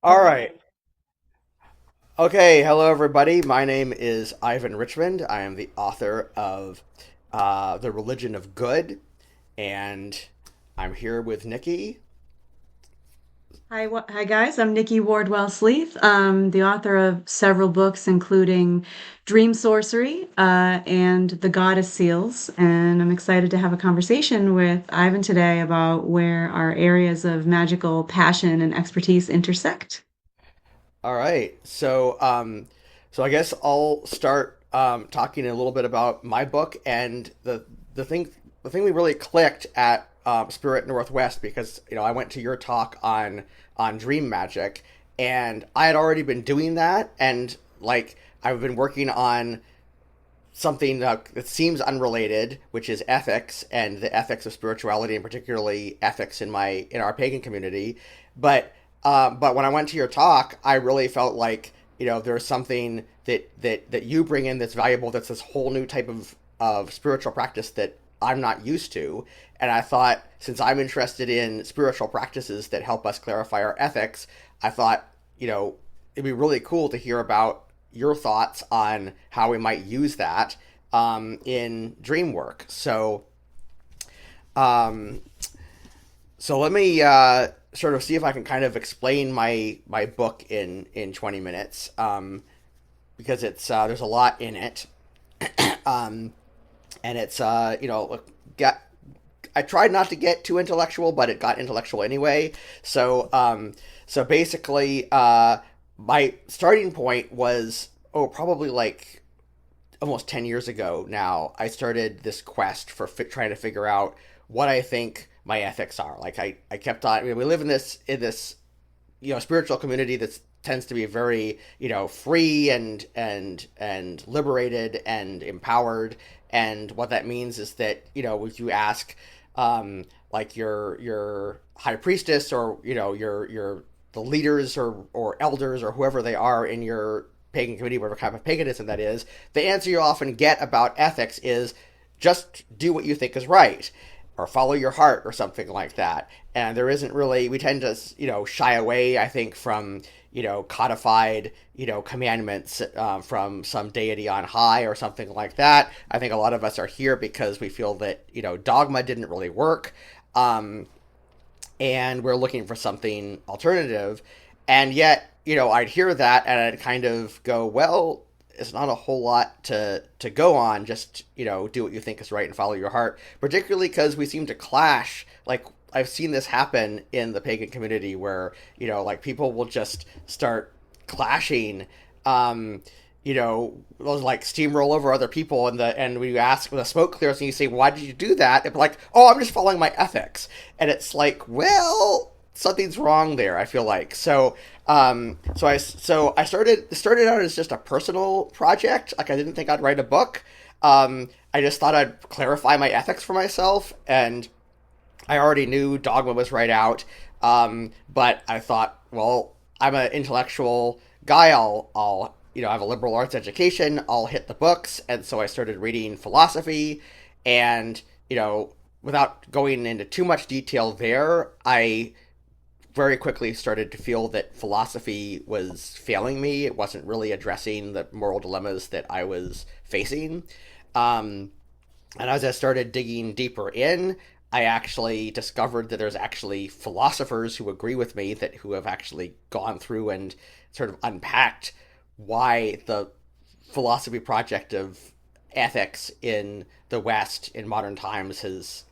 All right. Okay. Hello, everybody. My name is Ivan Richmond. I am the author of The Religion of Good, and I'm here with Nikki. Hi guys. I'm Nikki Wardwell Sleath. I'm the author of several books, including Dream Sorcery and The Goddess Seals. And I'm excited to have a conversation with Ivan today about where our areas of magical passion and expertise intersect. All right. So I guess I'll start talking a little bit about my book and the thing the thing we really clicked at Spirit Northwest because I went to your talk on dream magic, and I had already been doing that, and like I've been working on something that seems unrelated, which is ethics and the ethics of spirituality, and particularly ethics in our pagan community. But when I went to your talk, I really felt like there's something that you bring in that's valuable. That's this whole new type of spiritual practice that I'm not used to. And I thought, since I'm interested in spiritual practices that help us clarify our ethics, I thought it'd be really cool to hear about your thoughts on how we might use that in dream work. Um, so let me sort of see if I can kind of explain my book in 20 minutes, because it's there's a lot in it, um, and it's got I tried not to get too intellectual, but it got intellectual anyway. So basically, my starting point was probably like almost 10 years ago now. I started this quest for trying to figure out what I think my ethics are. Like I kept on. I mean, we live in this spiritual community that tends to be very free and liberated and empowered. And what that means is that if you ask like your high priestess, or your the leaders or elders or whoever they are in your pagan community, whatever kind of paganism that is, the answer you often get about ethics is just do what you think is right, or follow your heart, or something like that. And there isn't really, we tend to shy away, I think, from codified commandments from some deity on high or something like that. I think a lot of us are here because we feel that dogma didn't really work, um, and we're looking for something alternative. And yet, I'd hear that and I'd kind of go, well, it's not a whole lot to go on. Just do what you think is right and follow your heart. Particularly because we seem to clash. Like I've seen this happen in the pagan community, where like people will just start clashing. Those like steamroll over other people, and we ask when the smoke clears, and you say, "Why did you do that?" They're like, "Oh, I'm just following my ethics," and it's like, well, something's wrong there. I feel like so I started out as just a personal project. Like I didn't think I'd write a book. I just thought I'd clarify my ethics for myself, and I already knew dogma was right out. But I thought, well, I'm an intellectual guy. I'll I have a liberal arts education. I'll hit the books, and so I started reading philosophy, and without going into too much detail there, I very quickly started to feel that philosophy was failing me. It wasn't really addressing the moral dilemmas that I was facing. Um, and as I started digging deeper in, I actually discovered that there's actually philosophers who agree with me, that who have actually gone through and sort of unpacked why the philosophy project of ethics in the West in modern times has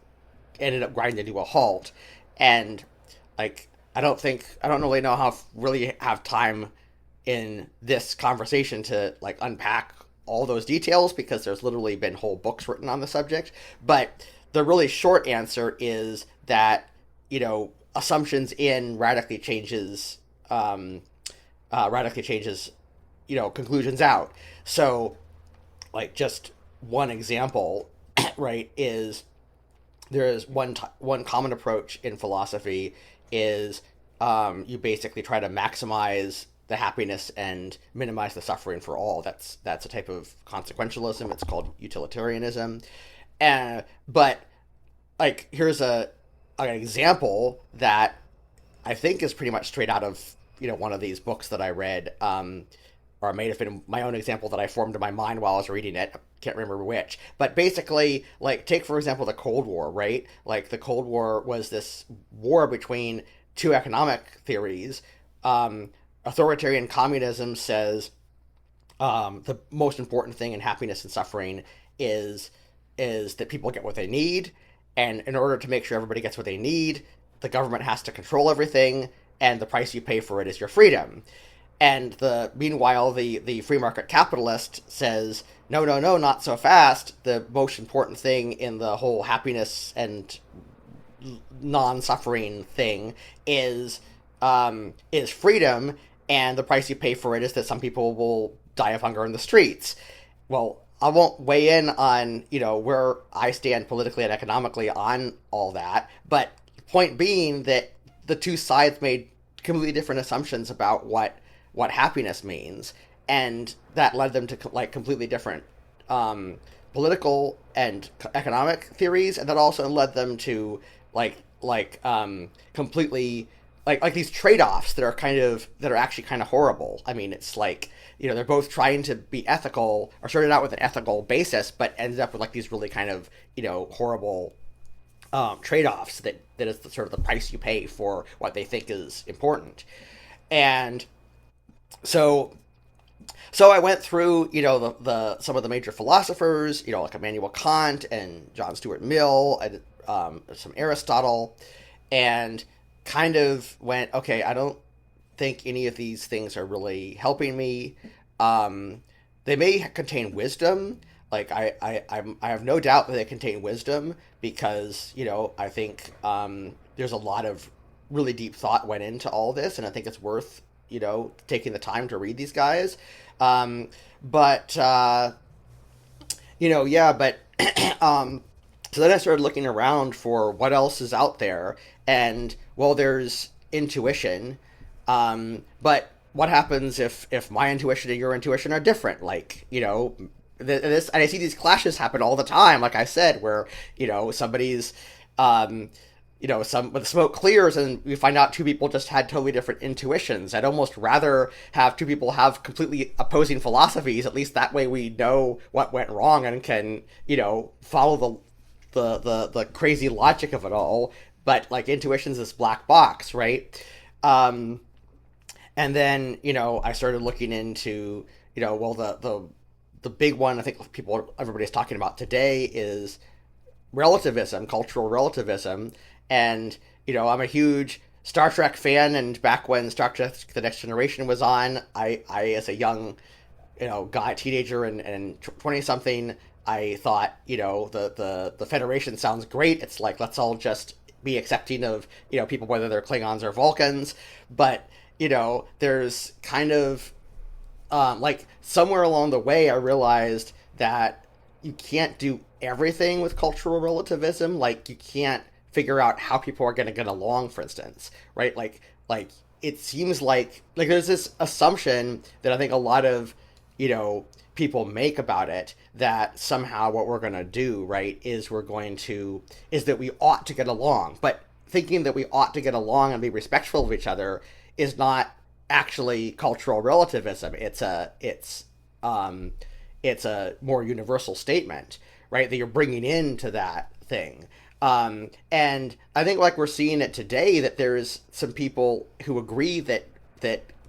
ended up grinding to a halt. And like I don't really know how really have time in this conversation to like unpack all those details, because there's literally been whole books written on the subject. But the really short answer is that assumptions in radically changes conclusions out. So like just one example, right, is there is one common approach in philosophy is you basically try to maximize the happiness and minimize the suffering for all. That's a type of consequentialism. It's called utilitarianism. But like here's an example that I think is pretty much straight out of one of these books that I read, or it may have been my own example that I formed in my mind while I was reading it. I can't remember which. But basically, like, take, for example, the Cold War, right? Like, the Cold War was this war between two economic theories. Authoritarian communism says the most important thing in happiness and suffering is that people get what they need, and in order to make sure everybody gets what they need, the government has to control everything, and the price you pay for it is your freedom. And meanwhile, the free market capitalist says, no, no, no, not so fast. The most important thing in the whole happiness and non-suffering thing is freedom, and the price you pay for it is that some people will die of hunger in the streets. Well, I won't weigh in on, where I stand politically and economically on all that, but point being that the two sides made completely different assumptions about what happiness means, and that led them to like completely different political and economic theories, and that also led them to completely like these trade-offs that are actually kind of horrible. I mean, it's like, they're both trying to be ethical, or started out with an ethical basis, but ended up with like these really kind of horrible trade-offs that is sort of the price you pay for what they think is important. And so I went through, the some of the major philosophers, like Immanuel Kant and John Stuart Mill, and some Aristotle, and kind of went, okay, I don't think any of these things are really helping me. They may contain wisdom. Like I have no doubt that they contain wisdom, because I think there's a lot of really deep thought went into all this, and I think it's worth taking the time to read these guys. But yeah, but so then I started looking around for what else is out there, and well, there's intuition. But what happens if my intuition and your intuition are different? Like, this, and I see these clashes happen all the time, like I said, where, somebody's, when the smoke clears and we find out two people just had totally different intuitions. I'd almost rather have two people have completely opposing philosophies. At least that way we know what went wrong and can, follow the crazy logic of it all. But like intuition's this black box, right? And then, I started looking into, well, the big one I think everybody's talking about today is relativism, cultural relativism. And, I'm a huge Star Trek fan, and back when Star Trek The Next Generation was on, I as a young, guy, teenager and 20-something, I thought, the Federation sounds great. It's like, let's all just be accepting of, people, whether they're Klingons or Vulcans. But, there's kind of, like, somewhere along the way, I realized that you can't do everything with cultural relativism. Like, you can't figure out how people are going to get along, for instance, right? Like it seems like there's this assumption that I think a lot of, people make about it, that somehow what we're going to do, right, is that we ought to get along. But thinking that we ought to get along and be respectful of each other is not actually cultural relativism. It's a more universal statement, right, that you're bringing into that thing. And I think, like, we're seeing it today, that there's some people who agree that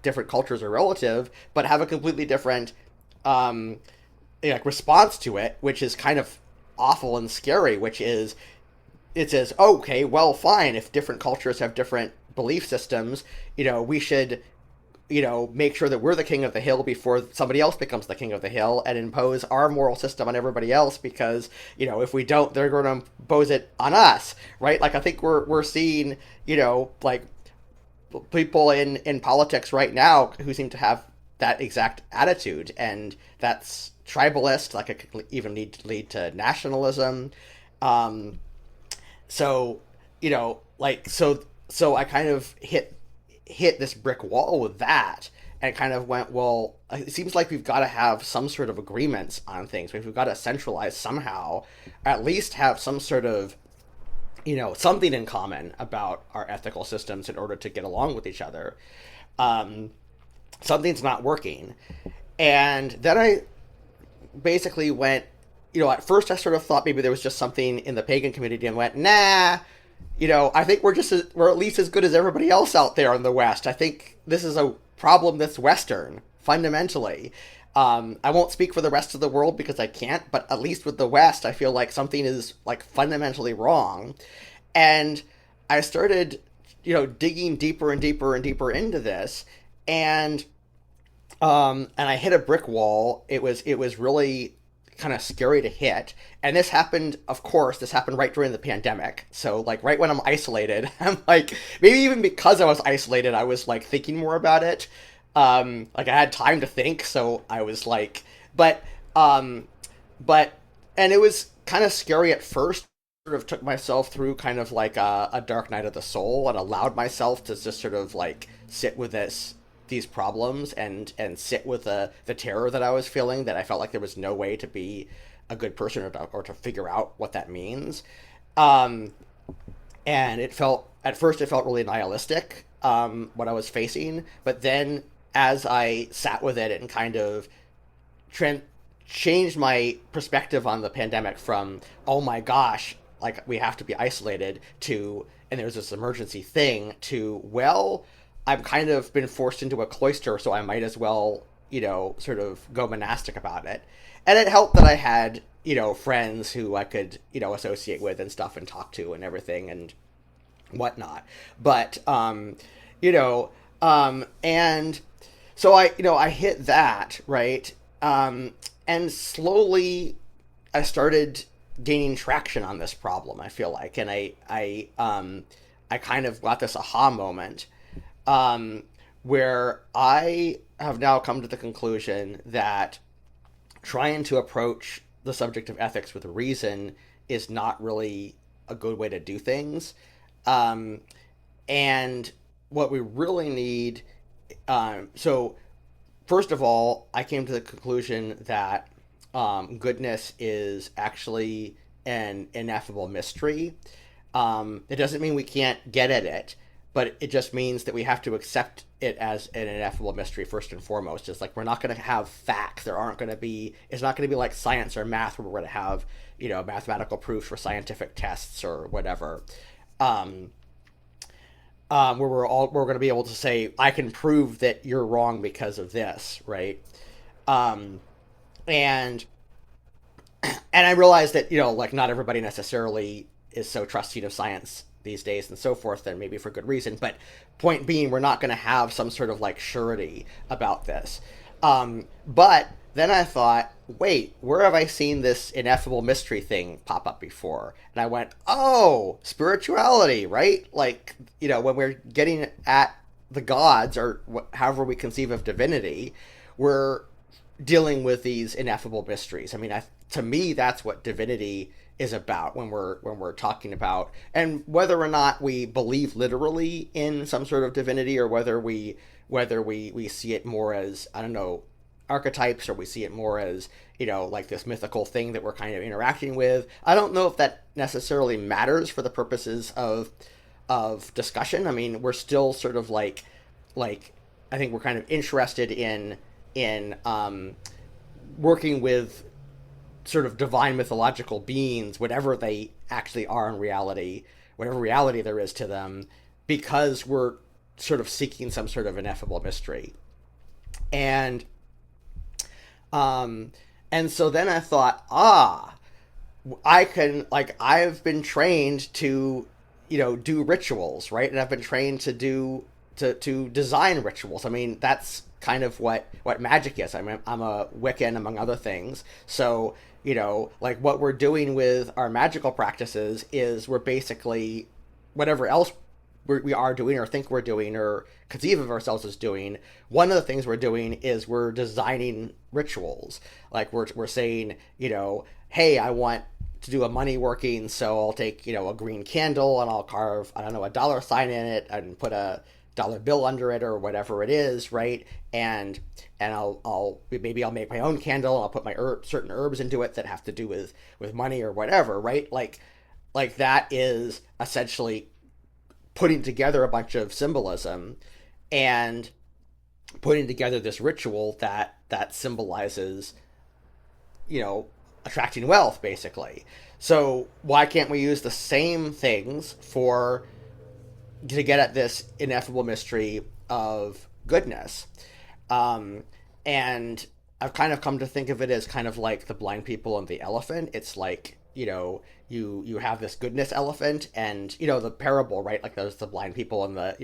different cultures are relative, but have a completely different response to it, which is kind of awful and scary. Which is, it says, okay, well, fine, if different cultures have different belief systems, we should, make sure that we're the king of the hill before somebody else becomes the king of the hill, and impose our moral system on everybody else, because, if we don't, they're going to impose it on us, right? Like, I think we're seeing, like, people in politics right now who seem to have that exact attitude, and that's tribalist. Like, it could even lead to nationalism. So I kind of hit this brick wall with that, and kind of went, well, it seems like we've got to have some sort of agreements on things. We've got to centralize somehow, at least have some sort of, something in common about our ethical systems in order to get along with each other. Um, Something's not working. And then I basically went, at first I sort of thought maybe there was just something in the pagan community and went, nah, I think we're at least as good as everybody else out there in the West. I think this is a problem that's Western, fundamentally. I won't speak for the rest of the world because I can't, but at least with the West, I feel like something is like fundamentally wrong. And I started, digging deeper and deeper and deeper into this, and and I hit a brick wall. It was really kind of scary to hit. And this happened, of course, this happened right during the pandemic. So like right when I'm isolated, I'm like, maybe even because I was isolated, I was like thinking more about it. Like I had time to think, so I was like, but um, but and it was kind of scary at first. Sort of took myself through kind of like a dark night of the soul and allowed myself to just sort of like sit with these problems and sit with the terror that I was feeling, that I felt like there was no way to be a good person or to figure out what that means. Um, and at first it felt really nihilistic, what I was facing, but then as I sat with it and kind of tran changed my perspective on the pandemic from, oh my gosh, like we have to be isolated, to, and there's this emergency thing, to, well, I'm kind of been forced into a cloister, so I might as well, sort of go monastic about it. And it helped that I had, friends who I could, associate with and stuff and talk to and everything and whatnot. But, and so I hit that, right? And slowly I started gaining traction on this problem, I feel like. And I kind of got this aha moment, where I have now come to the conclusion that trying to approach the subject of ethics with reason is not really a good way to do things. Um, and what we really need, so first of all, I came to the conclusion that goodness is actually an ineffable mystery. It doesn't mean we can't get at it, but it just means that we have to accept it as an ineffable mystery first and foremost. It's like we're not going to have facts. There aren't going to be. It's not going to be like science or math where we're going to have mathematical proofs for scientific tests or whatever. Um, where we're going to be able to say, I can prove that you're wrong because of this, right? Um, and and I realized that like not everybody necessarily is so trusting of science these days and so forth, and maybe for good reason. But point being, we're not going to have some sort of like surety about this. But then I thought, wait, where have I seen this ineffable mystery thing pop up before? And I went, oh, spirituality, right? Like, when we're getting at the gods, or however we conceive of divinity, we're dealing with these ineffable mysteries. I mean, to me, that's what divinity is about when we're talking about, and whether or not we believe literally in some sort of divinity, or whether we see it more as, I don't know, archetypes, or we see it more as like this mythical thing that we're kind of interacting with. I don't know if that necessarily matters for the purposes of discussion. I mean, we're still sort of like I think we're kind of interested in working with sort of divine mythological beings, whatever they actually are in reality, whatever reality there is to them, because we're sort of seeking some sort of ineffable mystery. And um and so then I thought, I've been trained to, do rituals, right? And I've been trained to design rituals. I mean, that's kind of what magic is. I'm a Wiccan, among other things. So, like what we're doing with our magical practices is we're basically, whatever else we are doing or think we're doing or conceive of ourselves as doing, one of the things we're doing is we're designing rituals. Like we're saying, hey, I want to do a money working, so I'll take, a green candle and I'll carve, I don't know, a dollar sign in it and put a dollar bill under it or whatever it is, right? And I'll maybe I'll make my own candle. I'll put my certain herbs into it that have to do with money or whatever, right? Like that is essentially putting together a bunch of symbolism, and putting together this ritual that symbolizes, attracting wealth, basically. So why can't we use the same things for to get at this ineffable mystery of goodness? And I've kind of come to think of it as kind of like the blind people and the elephant. It's like, you have this goodness elephant, and the parable, right? Like there's the blind people, and the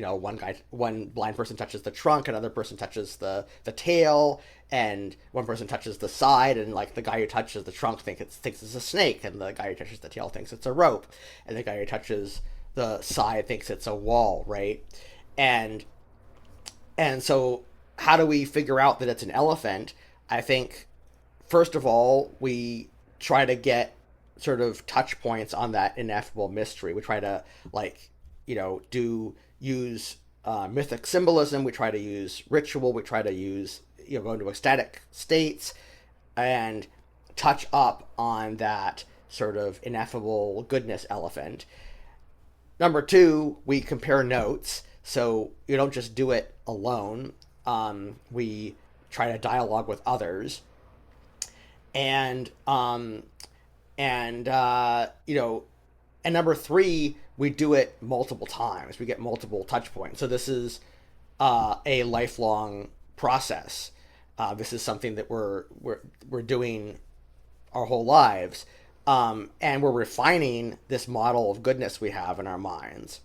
one blind person touches the trunk, another person touches the tail, and one person touches the side, and like the guy who touches the trunk thinks it's a snake, and the guy who touches the tail thinks it's a rope, and the guy who touches the side thinks it's a wall, right? And so how do we figure out that it's an elephant? I think first of all, we try to get sort of touch points on that ineffable mystery. We try to use mythic symbolism. We try to use ritual. We try to use go into ecstatic states and touch up on that sort of ineffable goodness elephant. Number two, we compare notes. So you don't just do it alone. We try to dialogue with others, and and number three, we do it multiple times. We get multiple touch points. So this is a lifelong process. This is something that we're doing our whole lives, and we're refining this model of goodness we have in our minds.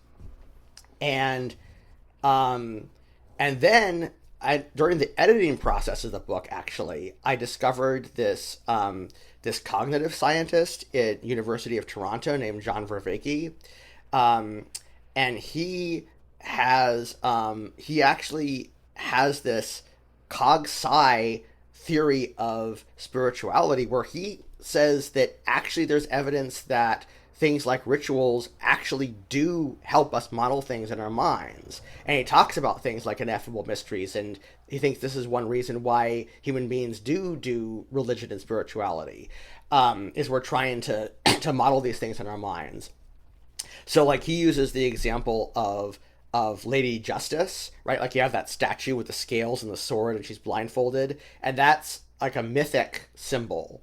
And then during the editing process of the book, actually, I discovered this cognitive scientist at University of Toronto named John Vervaeke, and he actually has this cog-sci theory of spirituality, where he says that actually there's evidence that things like rituals actually do help us model things in our minds. And he talks about things like ineffable mysteries, and he thinks this is one reason why human beings do religion and spirituality, is we're trying to model these things in our minds. So like he uses the example of Lady Justice, right? Like you have that statue with the scales and the sword, and she's blindfolded, and that's like a mythic symbol.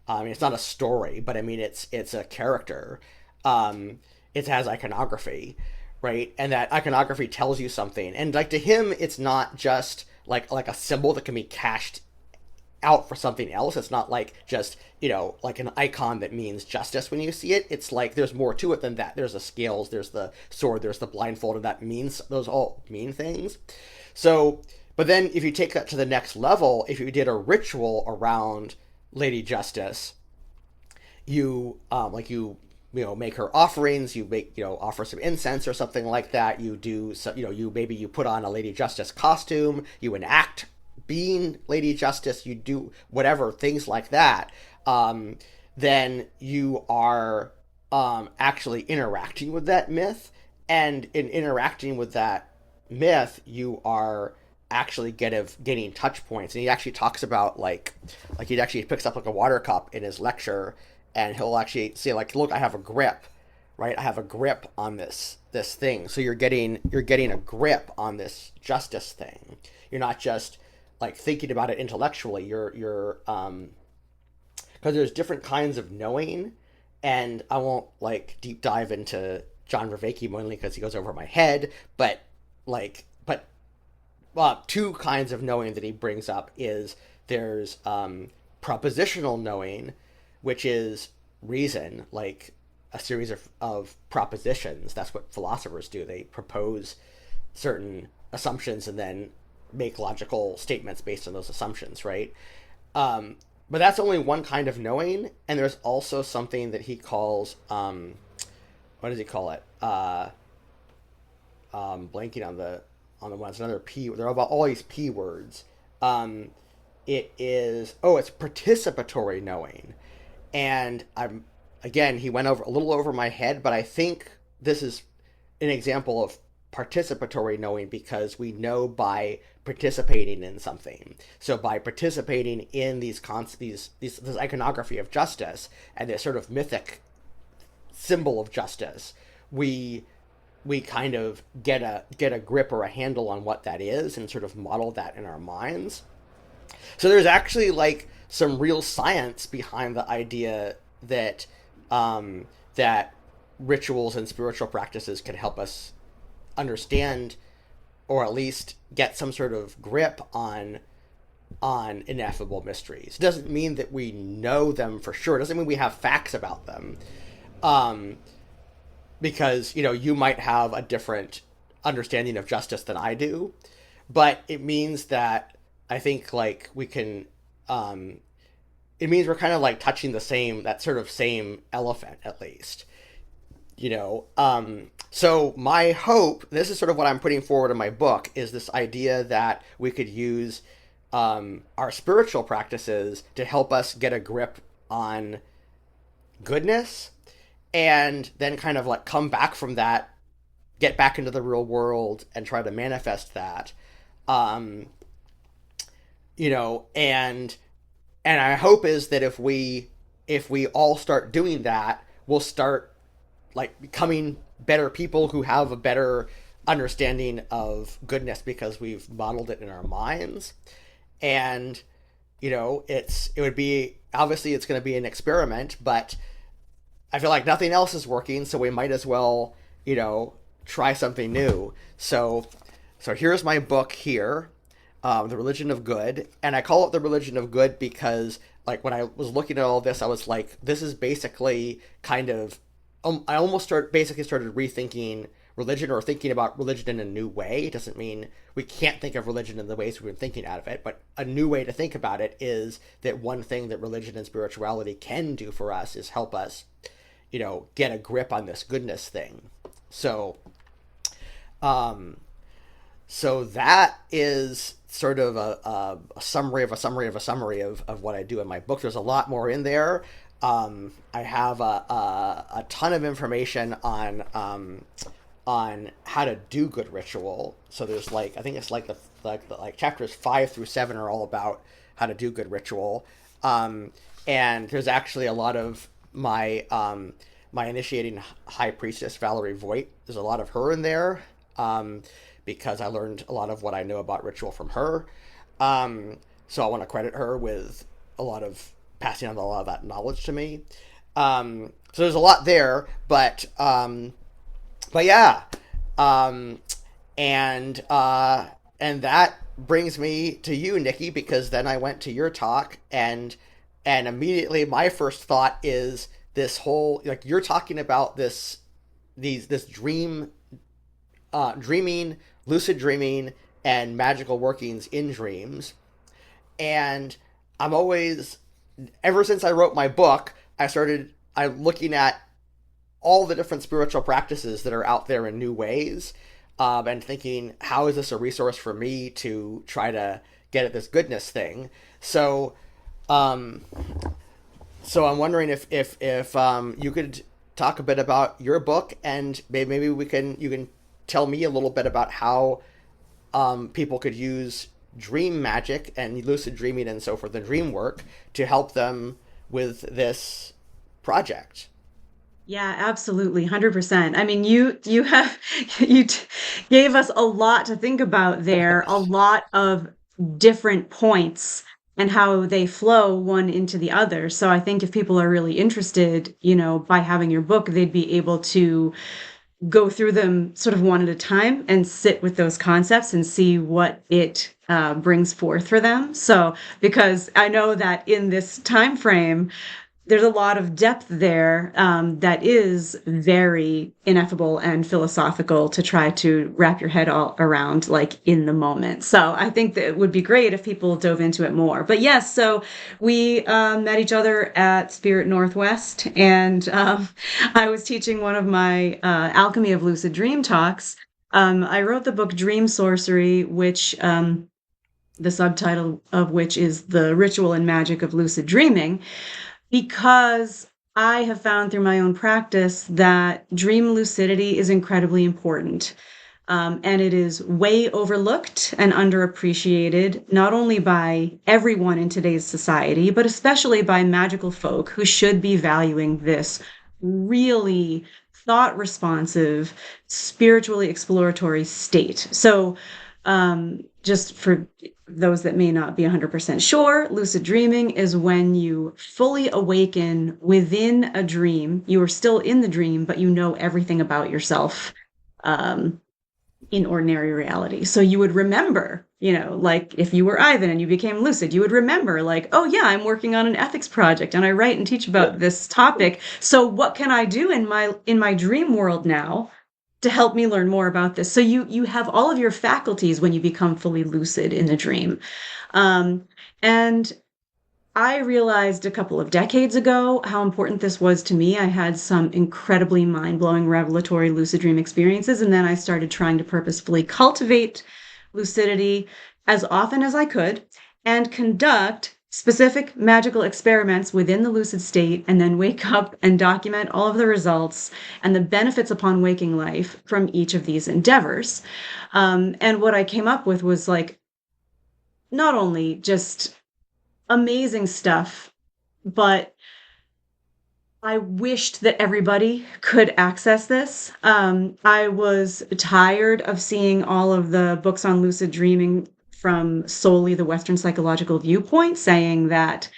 I mean, it's not a story, but I mean, it's a character. It has iconography, right? And that iconography tells you something. And like to him, it's not just like a symbol that can be cashed out for something else. It's not like just like an icon that means justice when you see it. It's like there's more to it than that. There's the scales, there's the sword, there's the blindfold, and those all mean things. So, but then if you take that to the next level, if you did a ritual around Lady Justice, you make her offerings, you offer some incense or something like that, you do so, you put on a Lady Justice costume, you enact being Lady Justice, you do whatever, things like that, then you are actually interacting with that myth, and in interacting with that myth, you are actually getting touch points. And he actually talks about like he actually picks up like a water cup in his lecture, and he'll actually say like, look, I have a grip, right? I have a grip on this thing. So you're getting a grip on this justice thing. You're not just like thinking about it intellectually. You're because there's different kinds of knowing, and I won't like deep dive into John Vervaeke mainly because he goes over my head, but two kinds of knowing that he brings up is there's propositional knowing, which is reason, like a series of propositions. That's what philosophers do. They propose certain assumptions and then make logical statements based on those assumptions, right? But that's only one kind of knowing, and there's also something that he calls, what does he call it? Blanking on the one. It's another P. They're about all these P words. It's participatory knowing. And he went over a little over my head, but I think this is an example of participatory knowing because we know by participating in something. So by participating in this iconography of justice and this sort of mythic symbol of justice, we we kind of get a grip or a handle on what that is and sort of model that in our minds. So there's actually like some real science behind the idea that that rituals and spiritual practices can help us understand or at least get some sort of grip on ineffable mysteries. It doesn't mean that we know them for sure. It doesn't mean we have facts about them. Um, because, you might have a different understanding of justice than I do. But it means that I think like we can it means we're kind of like touching that sort of same elephant at least. So my hope, this is sort of what I'm putting forward in my book, is this idea that we could use our spiritual practices to help us get a grip on goodness, and then kind of like come back from that, get back into the real world and try to manifest that. um and I hope is that if we all start doing that, we'll start like becoming better people who have a better understanding of goodness because we've modeled it in our minds. And it would be, obviously it's going to be an experiment, but I feel like nothing else is working, so we might as well, try something new. So here's my book here, The Religion of Good, and I call it The Religion of Good because, like, when I was looking at all this, I was like, this is basically kind of, I almost basically started rethinking religion, or thinking about religion in a new way. It doesn't mean we can't think of religion in the ways we've been thinking out of it, but a new way to think about it is that one thing that religion and spirituality can do for us is help us, get a grip on this goodness thing. So, um, so that is sort of a summary of a summary of a summary of what I do in my book. There's a lot more in there. I have a ton of information on how to do good ritual. So there's like, I think it's like like chapters 5 through 7 are all about how to do good ritual. And there's actually a lot of my initiating high priestess Valerie Voigt. There's a lot of her in there. Because I learned a lot of what I know about ritual from her. So I want to credit her with a lot of passing on a lot of that knowledge to me. So there's a lot there, but yeah. Um, and that brings me to you, Nikki, because then I went to your talk, and immediately my first thought is this whole, like, you're talking about this dreaming, lucid dreaming, and magical workings in dreams. And I'm always, ever since I wrote my book, I looking at all the different spiritual practices that are out there in new ways, and thinking, how is this a resource for me to try to get at this goodness thing? So, um, so I'm wondering if you could talk a bit about your book, and maybe you can tell me a little bit about how people could use dream magic and lucid dreaming and so forth, the dream work, to help them with this project. Yeah, absolutely, 100%. I mean, you have you t gave us a lot to think about there, a lot of different points and how they flow one into the other. So I think if people are really interested, by having your book, they'd be able to go through them sort of one at a time and sit with those concepts and see what it brings forth for them. So, because I know that in this time frame, there's a lot of depth there that is very ineffable and philosophical to try to wrap your head all around, like in the moment. So I think that it would be great if people dove into it more. But yes, so we met each other at Spirit Northwest, and I was teaching one of my Alchemy of Lucid Dream talks. I wrote the book Dream Sorcery, which the subtitle of which is The Ritual and Magic of Lucid Dreaming, because I have found through my own practice that dream lucidity is incredibly important. And it is way overlooked and underappreciated, not only by everyone in today's society, but especially by magical folk who should be valuing this really thought responsive, spiritually exploratory state. So, just for those that may not be 100% sure, lucid dreaming is when you fully awaken within a dream. You are still in the dream, but you know everything about yourself. Um, in ordinary reality. So you would remember, like if you were Ivan and you became lucid, you would remember like, oh yeah, I'm working on an ethics project and I write and teach about this topic. So what can I do in my dream world now to help me learn more about this? So you have all of your faculties when you become fully lucid in the dream. Um, and I realized a couple of decades ago how important this was to me. I had some incredibly mind-blowing revelatory lucid dream experiences, and then I started trying to purposefully cultivate lucidity as often as I could and conduct specific magical experiments within the lucid state, and then wake up and document all of the results and the benefits upon waking life from each of these endeavors. And what I came up with was like not only just amazing stuff, but I wished that everybody could access this. I was tired of seeing all of the books on lucid dreaming from solely the Western psychological viewpoint, saying that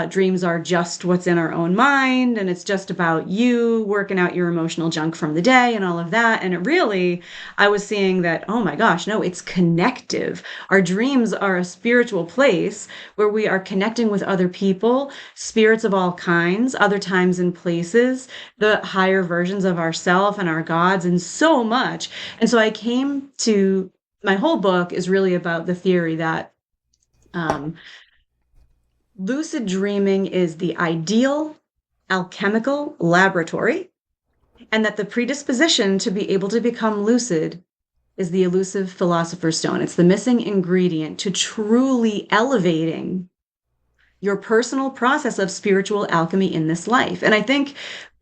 dreams are just what's in our own mind, and it's just about you working out your emotional junk from the day and all of that. And it really, I was seeing that, oh my gosh, no, it's connective. Our dreams are a spiritual place where we are connecting with other people, spirits of all kinds, other times and places, the higher versions of ourself and our gods, and so much. And so I came to my whole book is really about the theory that um, lucid dreaming is the ideal alchemical laboratory, and that the predisposition to be able to become lucid is the elusive philosopher's stone. It's the missing ingredient to truly elevating your personal process of spiritual alchemy in this life. And I think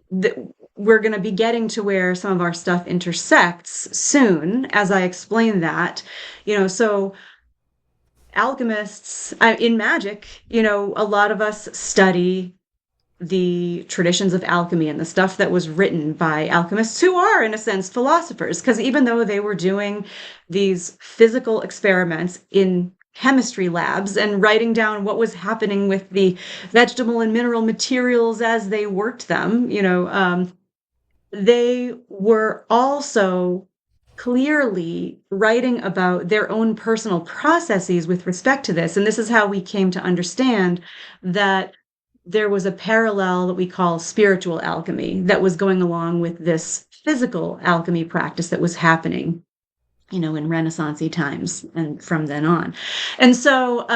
that we're going to be getting to where some of our stuff intersects soon as I explain that. So alchemists in magic, a lot of us study the traditions of alchemy and the stuff that was written by alchemists who are, in a sense, philosophers, because even though they were doing these physical experiments in chemistry labs and writing down what was happening with the vegetable and mineral materials as they worked them, they were also clearly writing about their own personal processes with respect to this. And this is how we came to understand that there was a parallel that we call spiritual alchemy that was going along with this physical alchemy practice that was happening, in Renaissance times and from then on. And so,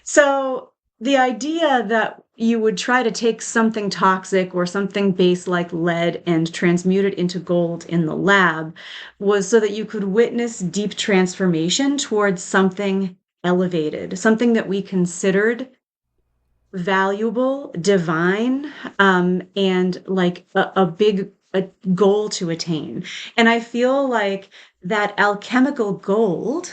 so the idea that you would try to take something toxic or something base like lead and transmute it into gold in the lab was so that you could witness deep transformation towards something elevated, something that we considered valuable, divine, and like a big a goal to attain. And I feel like that alchemical gold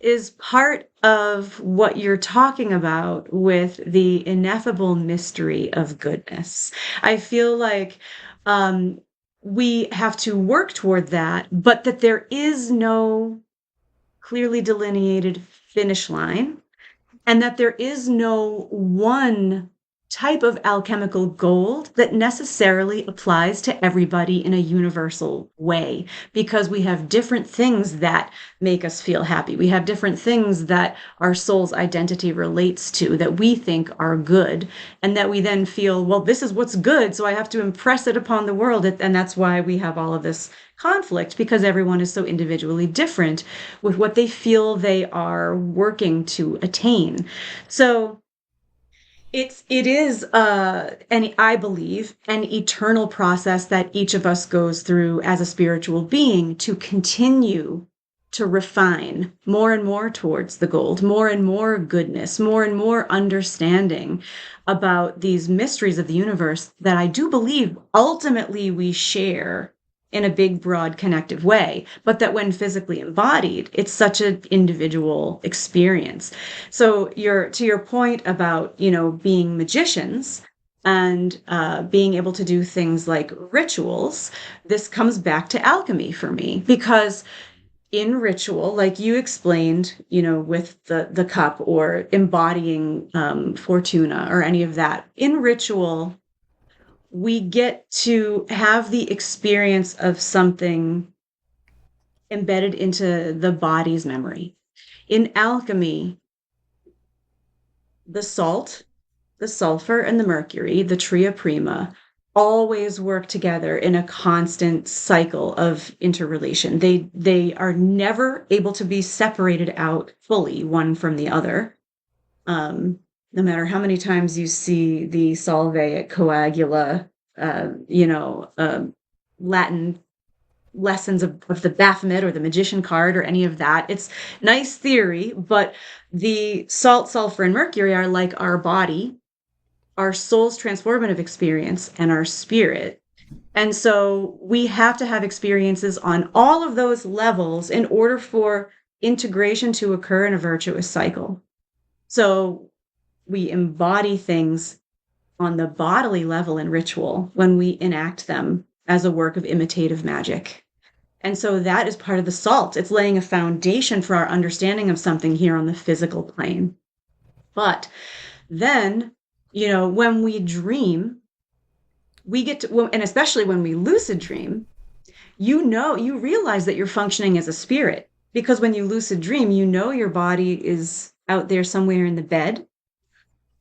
is part of what you're talking about with the ineffable mystery of goodness. I feel like we have to work toward that, but that there is no clearly delineated finish line, and that there is no one type of alchemical gold that necessarily applies to everybody in a universal way, because we have different things that make us feel happy. We have different things that our soul's identity relates to that we think are good, and that we then feel, well, this is what's good, so I have to impress it upon the world. And that's why we have all of this conflict, because everyone is so individually different with what they feel they are working to attain. So it is and I believe an eternal process that each of us goes through as a spiritual being to continue to refine more and more towards the gold, more and more goodness, more and more understanding about these mysteries of the universe that I do believe ultimately we share in a big, broad, connective way, but that when physically embodied, it's such an individual experience. So to your point about, being magicians, and being able to do things like rituals, this comes back to alchemy for me because in ritual, like you explained, with the cup or embodying Fortuna or any of that, in ritual, we get to have the experience of something embedded into the body's memory. In alchemy, the salt, the sulfur, and the mercury, the tria prima, always work together in a constant cycle of interrelation. They are never able to be separated out fully one from the other. No matter how many times you see the solveic coagula, Latin lessons of the Baphomet or the magician card or any of that. It's nice theory, but the salt, sulfur, and mercury are like our body, our soul's transformative experience, and our spirit. And so we have to have experiences on all of those levels in order for integration to occur in a virtuous cycle. So we embody things on the bodily level in ritual when we enact them as a work of imitative magic. And so that is part of the salt. It's laying a foundation for our understanding of something here on the physical plane. But then, when we dream, we get to, and especially when we lucid dream, you realize that you're functioning as a spirit. Because when you lucid dream, your body is out there somewhere in the bed,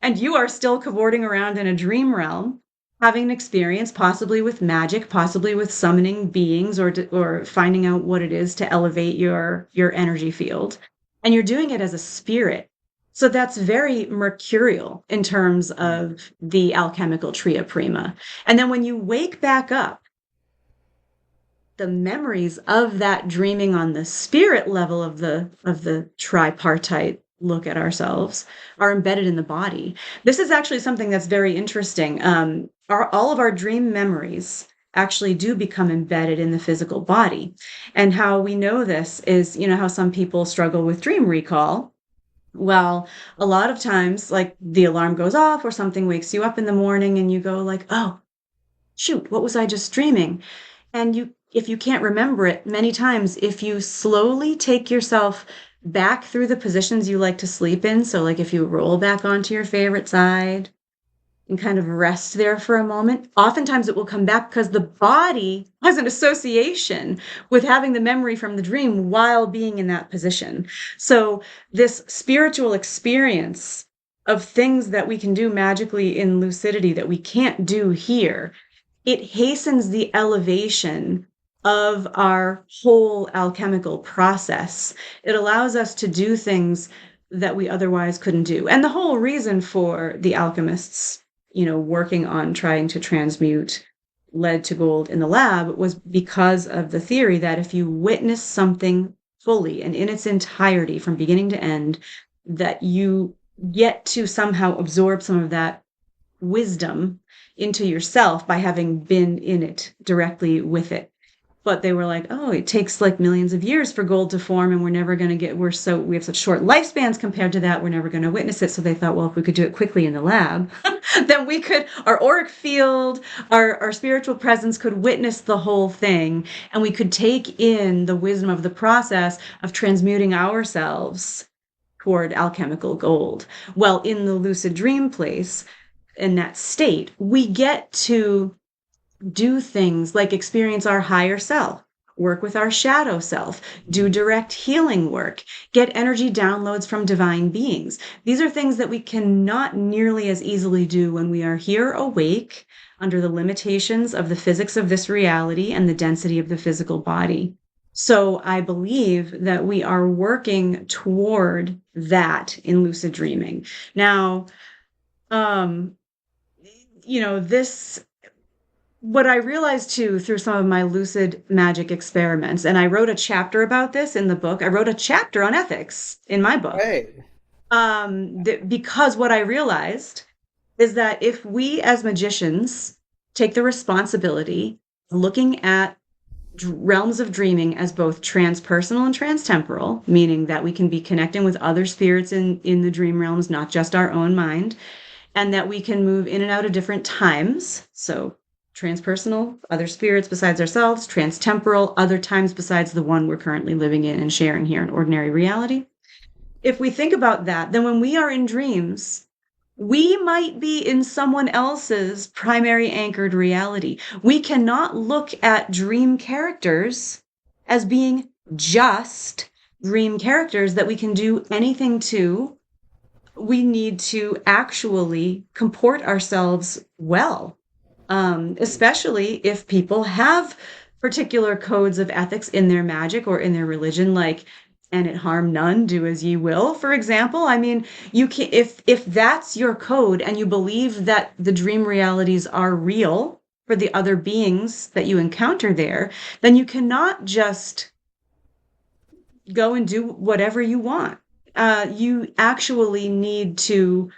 and you are still cavorting around in a dream realm, having an experience, possibly with magic, possibly with summoning beings, or finding out what it is to elevate your energy field. And you're doing it as a spirit. So that's very mercurial in terms of the alchemical tria prima. And then when you wake back up, the memories of that dreaming on the spirit level of the tripartite look at ourselves are embedded in the body. This is actually something that's very interesting. All of our dream memories actually do become embedded in the physical body. And how we know this is, how some people struggle with dream recall. Well, a lot of times, like the alarm goes off or something wakes you up in the morning and you go like, oh, shoot, what was I just dreaming? And if you can't remember it, many times, if you slowly take yourself back through the positions you like to sleep in, so like if you roll back onto your favorite side and kind of rest there for a moment, oftentimes it will come back because the body has an association with having the memory from the dream while being in that position. So this spiritual experience of things that we can do magically in lucidity that we can't do here, it hastens the elevation of our whole alchemical process. It allows us to do things that we otherwise couldn't do. And the whole reason for the alchemists, working on trying to transmute lead to gold in the lab was because of the theory that if you witness something fully and in its entirety from beginning to end, that you get to somehow absorb some of that wisdom into yourself by having been in it directly with it. But they were like, oh, it takes like millions of years for gold to form, and we're never going to we have such short lifespans compared to that, we're never going to witness it. So they thought, well, if we could do it quickly in the lab, then our auric field, our spiritual presence could witness the whole thing, and we could take in the wisdom of the process of transmuting ourselves toward alchemical gold. Well, in the lucid dream place, in that state, we get to do things like experience our higher self, work with our shadow self, do direct healing work, get energy downloads from divine beings. These are things that we cannot nearly as easily do when we are here awake under the limitations of the physics of this reality and the density of the physical body. So I believe that we are working toward that in lucid dreaming. Now, this, what I realized too through some of my lucid magic experiments, and I wrote a chapter about this in the book. I wrote a chapter on ethics in my book. Right. Because what I realized is that if we as magicians take the responsibility of looking at realms of dreaming as both transpersonal and transtemporal, meaning that we can be connecting with other spirits in the dream realms, not just our own mind, and that we can move in and out of different times. So, transpersonal, other spirits besides ourselves, transtemporal, other times besides the one we're currently living in and sharing here in ordinary reality. If we think about that, then when we are in dreams, we might be in someone else's primary anchored reality. We cannot look at dream characters as being just dream characters that we can do anything to. We need to actually comport ourselves well, especially if people have particular codes of ethics in their magic or in their religion, like "and it harm none, do as ye will," for example. I mean, you can, if that's your code and you believe that the dream realities are real for the other beings that you encounter there, then you cannot just go and do whatever you want. You actually need to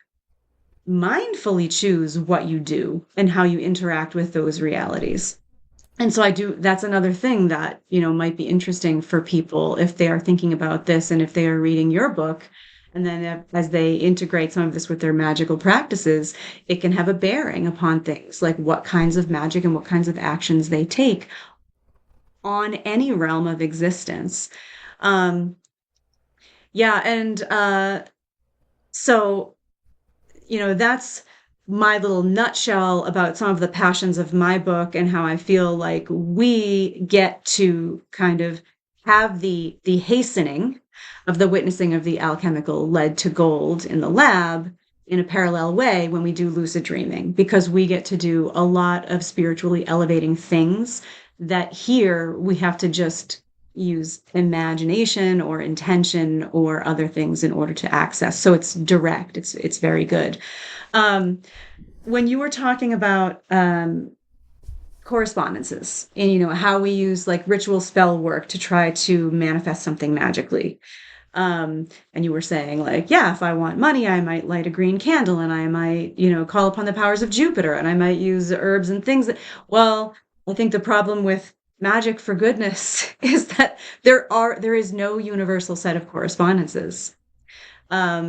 mindfully choose what you do and how you interact with those realities. And so I do, that's another thing that, might be interesting for people if they are thinking about this and if they are reading your book. And then as they integrate some of this with their magical practices, it can have a bearing upon things like what kinds of magic and what kinds of actions they take on any realm of existence. Um, yeah, and so that's my little nutshell about some of the passions of my book and how I feel like we get to kind of have the hastening of the witnessing of the alchemical lead to gold in the lab in a parallel way when we do lucid dreaming, because we get to do a lot of spiritually elevating things that here we have to just use imagination or intention or other things in order to access. So it's direct. It's very good. Um, when you were talking about correspondences and how we use like ritual spell work to try to manifest something magically, and you were saying like, yeah, if I want money, I might light a green candle and I might, call upon the powers of Jupiter and I might use herbs and things that, well, I think the problem with magic for goodness is that there is no universal set of correspondences.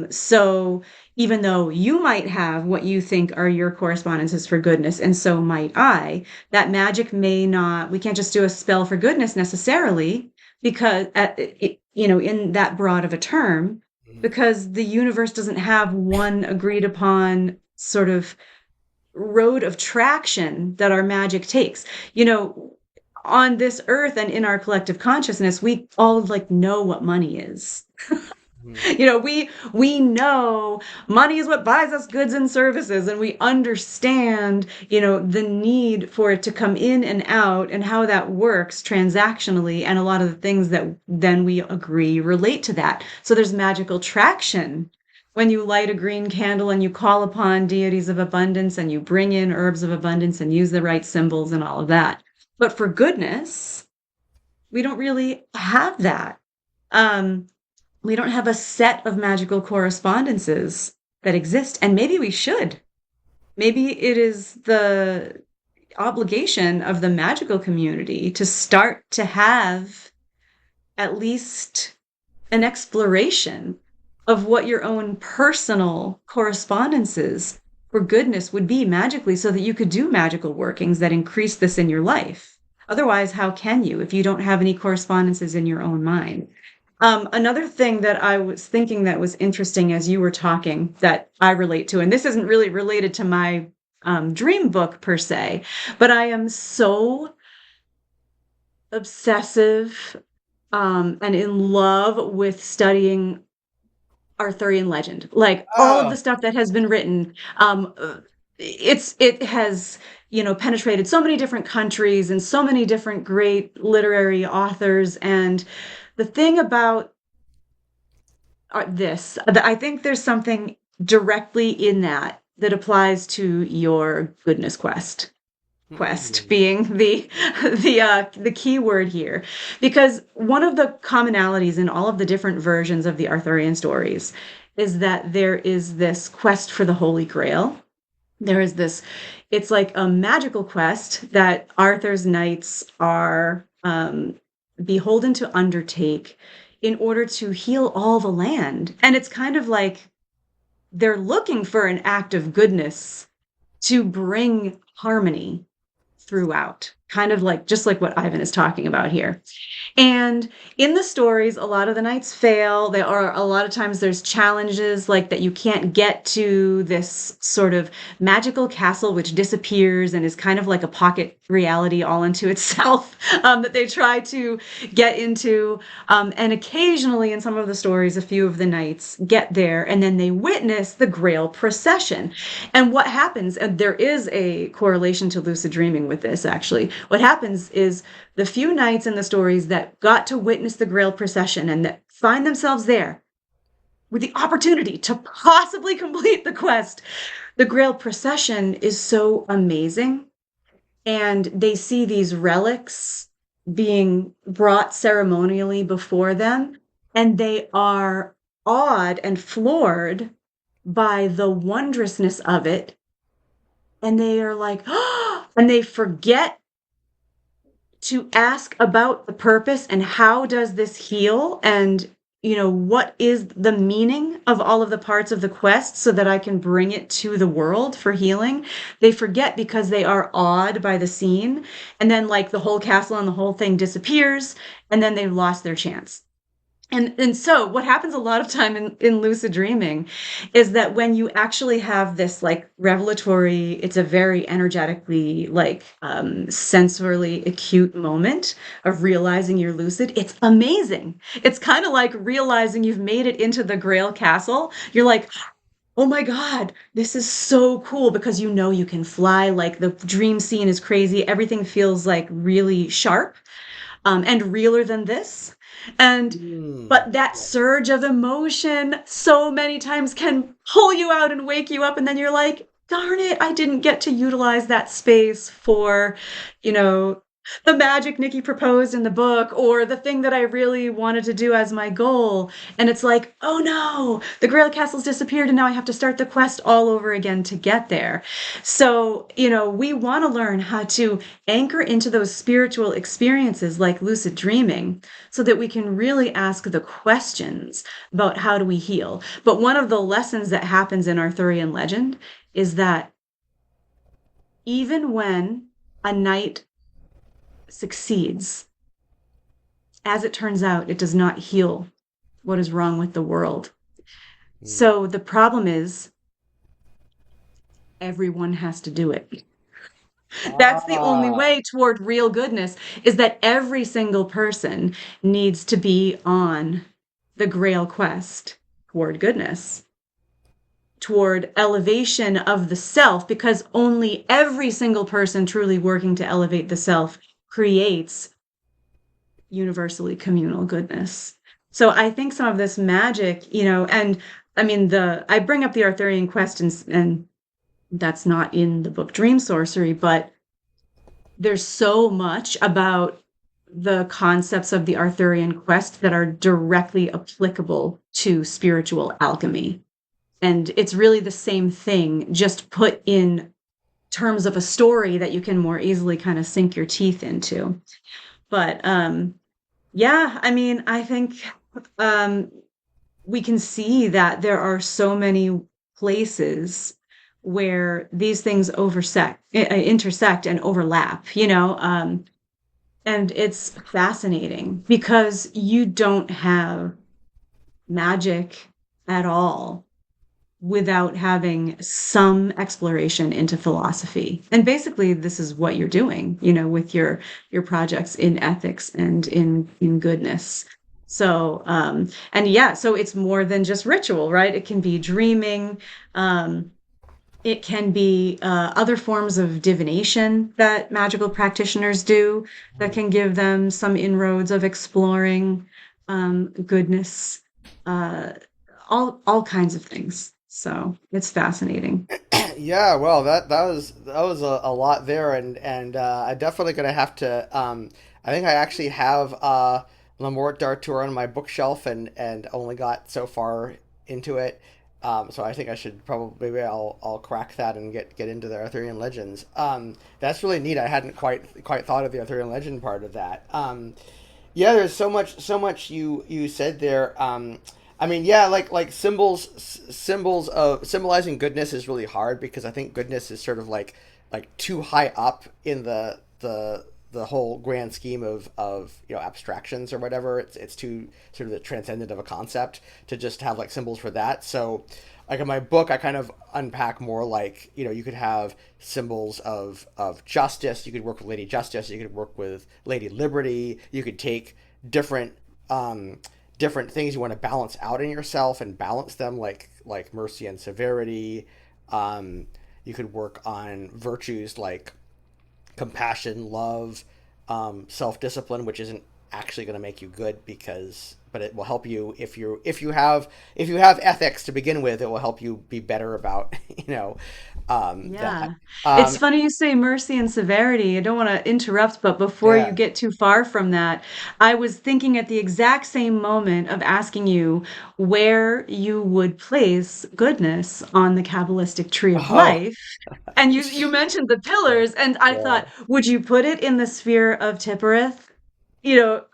So even though you might have what you think are your correspondences for goodness, and so might I, that magic may not, we can't just do a spell for goodness necessarily, because in that broad of a term, because the universe doesn't have one agreed upon sort of road of traction that our magic takes. On this earth and in our collective consciousness, we all like know what money is. We know money is what buys us goods and services, and we understand, the need for it to come in and out and how that works transactionally, and a lot of the things that then we agree relate to that. So there's magical traction when you light a green candle and you call upon deities of abundance and you bring in herbs of abundance and use the right symbols and all of that. But for goodness, we don't really have that. Um, we don't have a set of magical correspondences that exist, and maybe we should. Maybe it is the obligation of the magical community to start to have at least an exploration of what your own personal correspondences for goodness would be magically, so that you could do magical workings that increase this in your life. Otherwise, how can you if you don't have any correspondences in your own mind? Another thing that I was thinking that was interesting as you were talking that I relate to, and this isn't really related to my dream book per se, but I am so obsessive and in love with studying Arthurian legend. Like all of the Oh, stuff that has been written, it has penetrated so many different countries and so many different great literary authors. And the thing about I think there's something directly in that applies to your goodness quest being the key word here, because one of the commonalities in all of the different versions of the Arthurian stories is that there is this quest for the Holy Grail. There is this, it's like a magical quest that Arthur's knights are beholden to undertake in order to heal all the land. And it's kind of like they're looking for an act of goodness to bring harmony throughout, kind of like just like what Ivan is talking about here. And in the stories, a lot of the knights fail. There are a lot of times there's challenges like that you can't get to this sort of magical castle which disappears and is kind of like a pocket reality all into itself that they try to get into. And occasionally in some of the stories, a few of the knights get there and then they witness the Grail procession. And what happens, and there is a correlation to lucid dreaming with this actually, what happens is the few knights in the stories that got to witness the Grail procession and that find themselves there with the opportunity to possibly complete the quest, the Grail procession is so amazing. And they see these relics being brought ceremonially before them, and they are awed and floored by the wondrousness of it. And they are like, oh, and they forget to ask about the purpose and how does this heal and what is the meaning of all of the parts of the quest so that I can bring it to the world for healing. They forget because they are awed by the scene, and then like the whole castle and the whole thing disappears, and then they've lost their chance. And so what happens a lot of time in lucid dreaming is that when you actually have this like revelatory, it's a very energetically like sensorily acute moment of realizing you're lucid. It's amazing. It's kind of like realizing you've made it into the Grail Castle. You're like, oh my God, this is so cool because you can fly. Like the dream scene is crazy. Everything feels like really sharp and realer than this. And Mm. but that surge of emotion so many times can pull you out and wake you up, and then you're like, darn it, I didn't get to utilize that space for, you know, the magic Nikki proposed in the book or the thing that I really wanted to do as my goal. And it's like, oh no, the Grail Castle's disappeared and now I have to start the quest all over again to get there. So, we want to learn how to anchor into those spiritual experiences like lucid dreaming so that we can really ask the questions about how do we heal. But one of the lessons that happens in Arthurian legend is that even when a knight succeeds, as it turns out, it does not heal what is wrong with the world. Mm. So the problem is everyone has to do it. That's the only Ah. way toward real goodness, is that every single person needs to be on the Grail quest toward goodness, toward elevation of the self, because only every single person truly working to elevate the self creates universally communal goodness. So I think some of this magic, and I mean I bring up the Arthurian quest and that's not in the book Dream Sorcery, but there's so much about the concepts of the Arthurian quest that are directly applicable to spiritual alchemy. And it's really the same thing, just put in terms of a story that you can more easily kind of sink your teeth into. But yeah, I mean, I think um, we can see that there are so many places where these things intersect and overlap, and it's fascinating because you don't have magic at all without having some exploration into philosophy. And basically this is what you're doing, with your projects in ethics and in goodness. So and yeah, so it's more than just ritual, right? It can be dreaming, it can be other forms of divination that magical practitioners do that can give them some inroads of exploring goodness, uh, all kinds of things. So it's fascinating. Yeah, well, that was a lot there, and I'm definitely gonna have to. I think I actually have Le Mort d'Arthur on my bookshelf, and only got so far into it. So I think I should probably maybe I'll crack that and get into the Arthurian legends. That's really neat. I hadn't quite thought of the Arthurian legend part of that. Yeah, there's so much you said there. I mean, yeah, like symbols of symbolizing goodness is really hard because I think goodness is sort of like too high up in the whole grand scheme of abstractions or whatever. It's too sort of the transcendent of a concept to just have like symbols for that. So like in my book, I kind of unpack more like you could have symbols of justice. You could work with Lady Justice. You could work with Lady Liberty. You could take different um, different things you want to balance out in yourself and balance them like mercy and severity. Um, you could work on virtues like compassion, love, self discipline, which isn't actually going to make you good because but it will help you if you have ethics to begin with. It will help you be better about that. Yeah. It's Um, funny you say mercy and severity. I don't want to interrupt, but before you yeah. get too far from that, I was thinking at the exact same moment of asking you where you would place goodness on the Kabbalistic tree of Oh. life. And you mentioned the Yeah. pillars, and I Yeah. thought, would you put it in the sphere of Tipperith,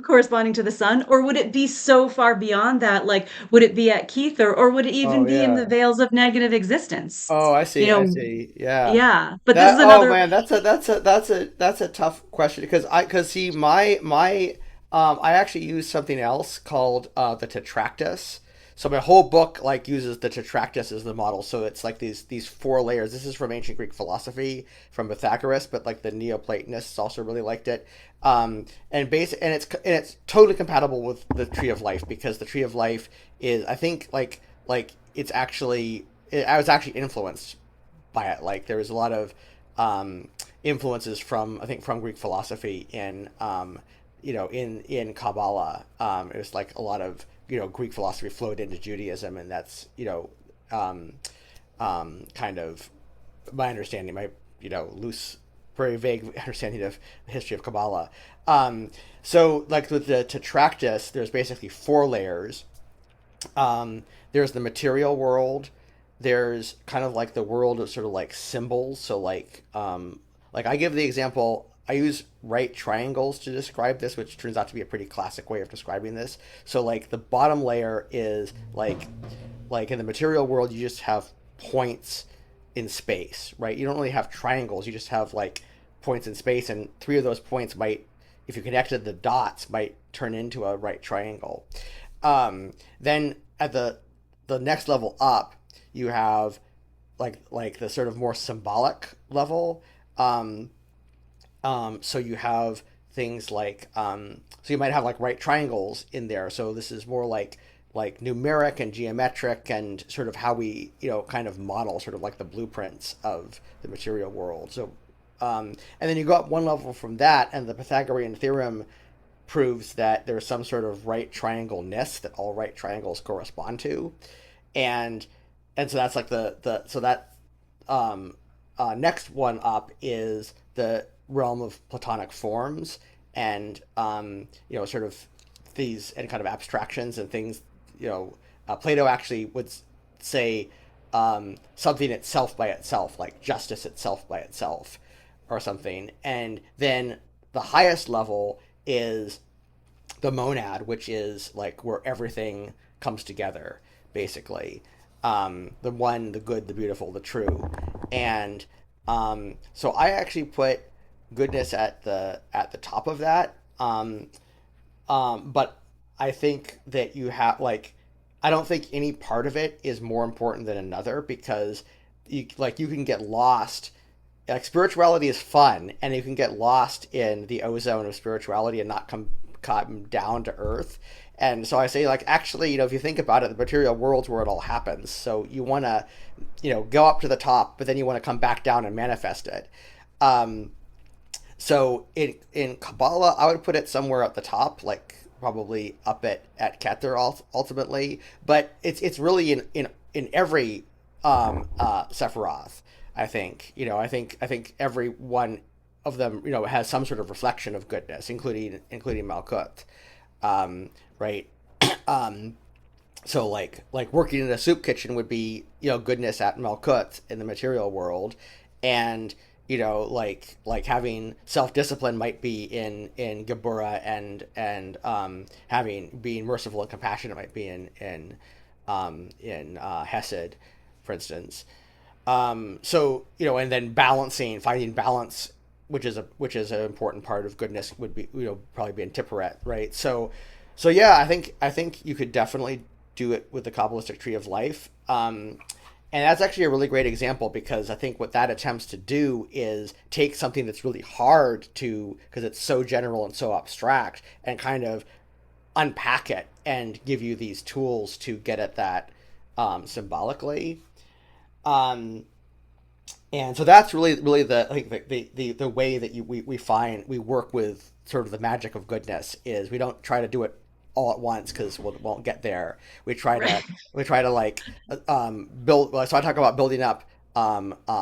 corresponding to the sun, or would it be so far beyond that? Like, would it be at Keither, or would it even Oh be in the yeah. veils of negative existence? Oh, I You see. I know, see. Yeah. yeah, but this That. is Oh another. man, that's a tough question because see I actually use something else called the Tetractys. So my whole book like uses the Tetractys as the model. So it's like these four layers. This is from ancient Greek philosophy from Pythagoras, but like the Neoplatonists also really liked it. And it's totally compatible with the Tree of Life because the Tree of Life is I think like it's actually I was actually influenced by it. Like there was a lot of influences from I think from Greek philosophy in Kabbalah. It was like a lot of Greek philosophy flowed into Judaism, and that's kind of my understanding, my loose, very vague understanding of the history of Kabbalah. So like with the Tetractys, there's basically four layers. There's the material world. There's kind of like the world of sort of like symbols. So like I give the example. I use right triangles to describe this, which turns out to be a pretty classic way of describing this. So like the bottom layer is like in the material world, you just have points in space, right? You don't really have triangles. You just have like points in space, and three of those points might, if you connected the dots, might turn into a right triangle. Then at the next level up, you have like the sort of more symbolic level. So you have things like so you might have like right triangles in there. So this is more like numeric and geometric and sort of how we kind of model sort of like the blueprints of the material world. So and then you go up one level from that, and the Pythagorean theorem proves that there's some sort of right triangle-ness that all right triangles correspond to, and so that's like the so that next one up is the realm of Platonic forms and sort of these and kind of abstractions and things. Plato actually would say something itself by itself, like justice itself by itself, or something. And then the highest level is the monad, which is like where everything comes together, basically. The one, the good, the beautiful, the true, and so I actually put goodness at the top of that. But I think that you have like I don't think any part of it is more important than another because you can get lost. Like spirituality is fun, and you can get lost in the ozone of spirituality and not come down to earth. And so I say, like, actually, if you think about it, the material world's where it all happens. So you want to, go up to the top, but then you want to come back down and manifest it. Um, so in Kabbalah, I would put it somewhere at the top, like probably up at Keter ultimately. But it's really in every Sephiroth. I think I think every one of them has some sort of reflection of goodness, including Malkut, right? um, so like working in a soup kitchen would be goodness at Malkut in the material world, and like having self-discipline might be in Gebura, and having being merciful and compassionate might be in Hesed, for instance. So and then finding balance, which is an important part of goodness, would be probably be in Tipperet, right? So yeah, I think you could definitely do it with the Kabbalistic tree of life. And that's actually a really great example, because I think what that attempts to do is take something that's really hard to, because it's so general and so abstract, and kind of unpack it and give you these tools to get at that symbolically. Um, and so that's really the I think the way that we work with sort of the magic of goodness, is we don't try to do it all at once, because we won't get there. We try Right. to like build. So I talk about building up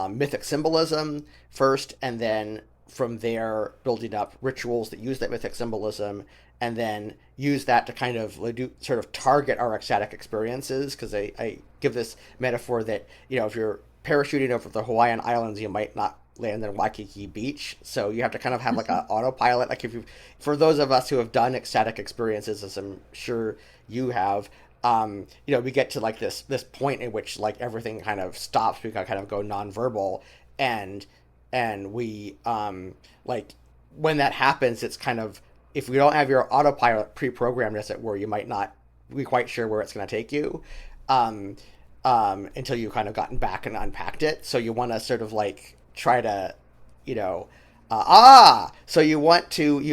mythic symbolism first, and then from there building up rituals that use that mythic symbolism, and then use that to kind of sort of target our ecstatic experiences. Because I give this metaphor that if you're parachuting over the Hawaiian Islands, you might not land in Waikiki Beach. So you have to kind of have like an autopilot. Like, for those of us who have done ecstatic experiences, as I'm sure you have, we get to like this point in which like everything kind of stops. We kind of go nonverbal, and we like when that happens, it's kind of, if we don't have your autopilot pre-programmed, as it were, you might not be quite sure where it's going to take you. Um, until you've kind of gotten back and unpacked it. So you want to sort of like try to, you know, so you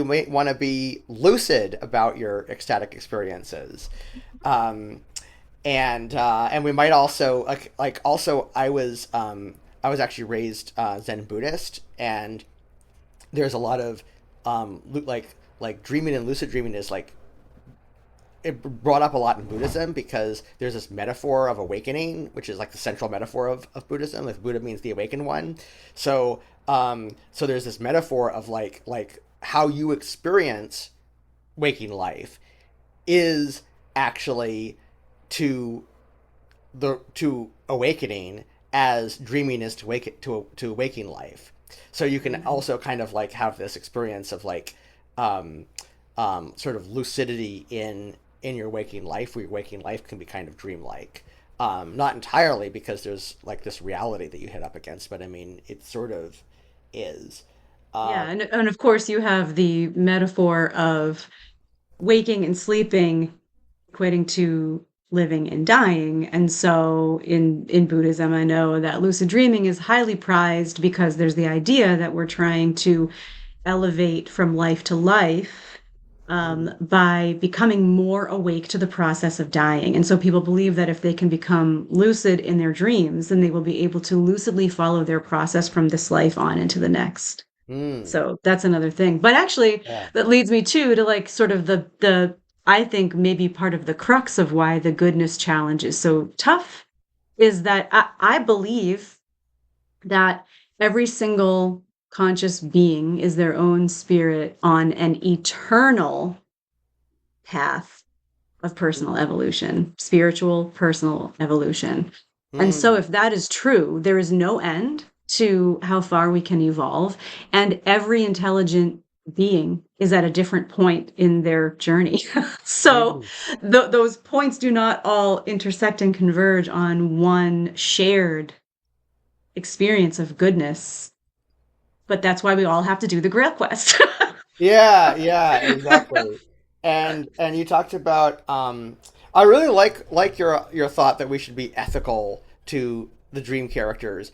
might want to be lucid about your ecstatic experiences. Um, and we might also also I was actually raised Zen Buddhist, and there's a lot of like dreaming and lucid dreaming is like it brought up a lot in Buddhism, because there's this metaphor of awakening, which is like the central metaphor of Buddhism. Like Buddha means the awakened one. So there's this metaphor of like how you experience waking life is actually to to awakening, as dreaming is to waking life. So you can also kind of like have this experience of like um, sort of lucidity in your waking life, where your waking life can be kind of dreamlike. Not entirely, because there's like this reality that you hit up against, but I mean, it sort of is. Yeah, Um, and of course you have the metaphor of waking and sleeping equating to living and dying. And so in Buddhism, I know that lucid dreaming is highly prized because there's the idea that we're trying to elevate from life to life by becoming more awake to the process of dying. And so people believe that if they can become lucid in their dreams, then they will be able to lucidly follow their process from this life on into the next. mm, So that's another thing. But actually, yeah. that leads me to like sort of the I think maybe part of the crux of why the goodness challenge is so tough is that I believe that every single conscious being is their own spirit on an eternal path of personal evolution, spiritual personal evolution. And so, Mm, if that is true, there is no end to how far we can evolve, and every intelligent being is at a different point in their journey. So, mm, those points do not all intersect and converge on one shared experience of goodness, but that's why we all have to do the Grail Quest. yeah, yeah, exactly. And you talked about I really like your thought that we should be ethical to the dream characters,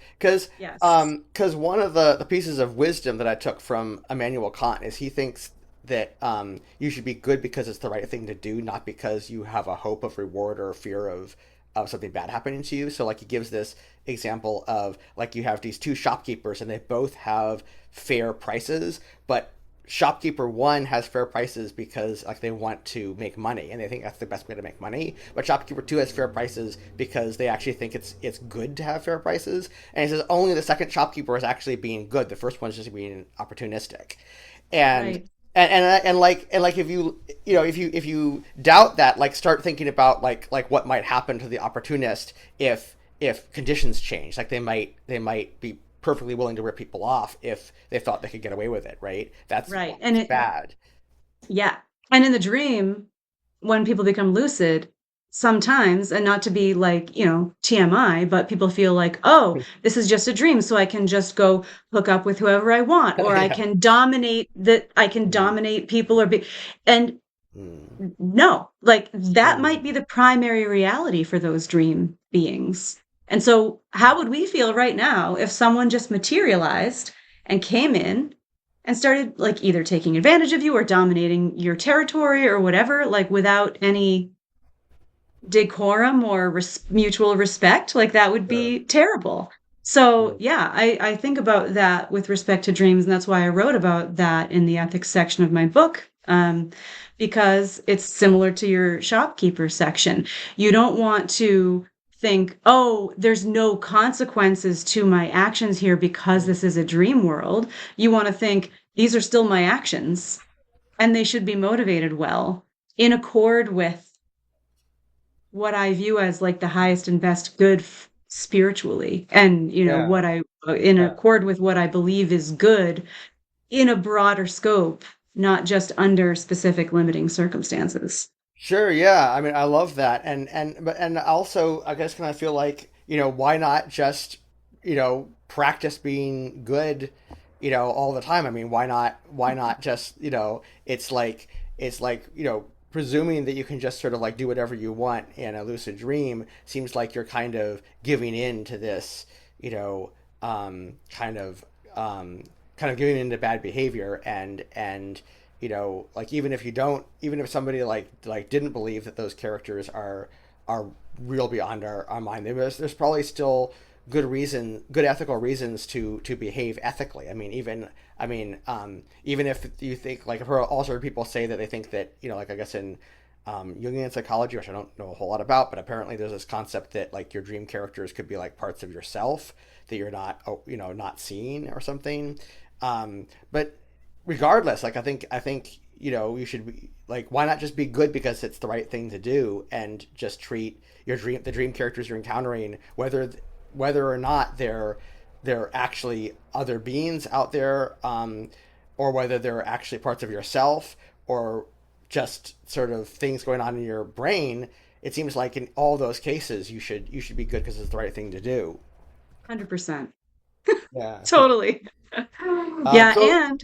Yes. because one of the pieces of wisdom that I took from Immanuel Kant is he thinks that you should be good because it's the right thing to do, not because you have a hope of reward or a fear of something bad happening to you. So like he gives this example of like you have these two shopkeepers, and they both have fair prices, but shopkeeper one has fair prices because like they want to make money and they think that's the best way to make money, but shopkeeper two has fair prices because they actually think it's good to have fair prices. And he says only the second shopkeeper is actually being good, the first one's just being opportunistic. and Right. and if you doubt that, like start thinking about like what might happen to the opportunist if conditions change. Like they might be perfectly willing to rip people off if they thought they could get away with it, right? That's Right. And it's it, bad. yeah. And in the dream, when people become lucid, sometimes, and not to be like, TMI, but people feel like, oh, this is just a dream, so I can just go hook up with whoever I want, or Yeah. I can Mm, dominate people or be, and mm, no, like that might be mm. the primary reality for those dream beings. And so, how would we feel right now if someone just materialized and came in and started like either taking advantage of you or dominating your territory or whatever, like without any decorum or mutual respect? Like that would Sure. be terrible. So, Mm. yeah, I think about that with respect to dreams, and that's why I wrote about that in the ethics section of my book. Because it's similar to your shopkeeper section. You don't want to think, oh, there's no consequences to my actions here because this is a dream world. You want to think, these are still my actions and they should be motivated well in accord with what I view as like the highest and best good spiritually, and Yeah. what I in Yeah. accord with what I believe is good in a broader scope, not just under specific limiting circumstances. Sure, yeah. I mean, I love that. And also I guess kind of feel like, why not just, practice being good, all the time? I mean, why not just, it's like, presuming that you can just sort of like do whatever you want in a lucid dream seems like you're kind of giving in to this, you know, um, kind of um, kind of giving in to bad behavior and like even if somebody like didn't believe that those characters are real beyond our mind, there's probably still good ethical reasons to behave ethically. Even if you think, like, I've heard also heard people say that they think that, like, I guess in Jungian psychology, which I don't know a whole lot about, but apparently there's this concept that like your dream characters could be like parts of yourself that you're not, not seeing or something. But regardless, like, I think you should be like, why not just be good because it's the right thing to do, and just treat the dream characters you're encountering, whether or not they're actually other beings out there, or whether they're actually parts of yourself, or just sort of things going on in your brain. It seems like in all those cases you should be good because it's the right thing to do. 100%. Yeah. Totally. Um, Yeah, so and